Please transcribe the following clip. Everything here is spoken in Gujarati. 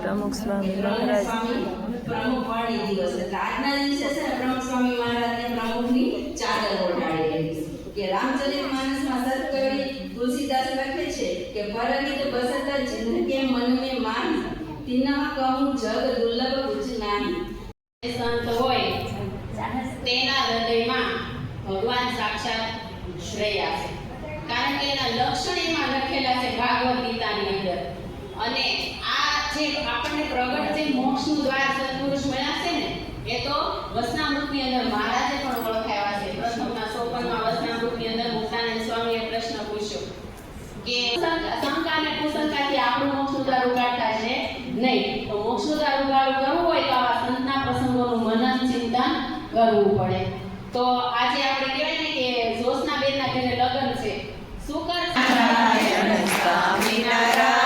પ્રમુખ સ્વામી મહારાજ પ્રમુખ વાળી દિવસ એટલે આજના દિવસે છે ને પ્રમુખ સ્વામી મહારાજને પ્રમુખની ચાદર ઓઢાડેલી કે રામચરિતમાનસમાં સતકવિ તુલસીદાસ લખે છે કે પરગિત બસત જિંદગે મન में मान तिन्हा कहूं जग दुर्लभ कुछ नहीं સંત હોય તેના હૃદયમાં ભગવાન સાક્ષાત શ્રેયા છે કારણ કે એના લક્ષણ એમાં લખેલા છે ભાગવત ગીતાની અંદર અને આ જે આપણને પ્રગટ જે મોક્ષનું દ્વાર સત્પુરુષ મળ્યા છે ને એ તો વસનામૃતની અંદર મહારાજે પણ ઓળખાયા છે પ્રશ્નોના 54માં વસનામૃતની અંદર મુક્તાનંદ સ્વામીએ પ્રશ્ન પૂછ્યો કે શંકા અને કુશંકાથી આપણું મોક્ષનું દ્વાર ઉગાડતા છે નહીં તો મોક્ષનું દ્વાર ઉગાડવું કરવું હોય તો આવા સંતના પ્રસંગોનું મનન ચિંતન કરવું પડે તો આજે આપણે કહેવાય ને કે જોશના બેનના ઘરે લગ્ન છે શું કર સ્વામિનારાયણ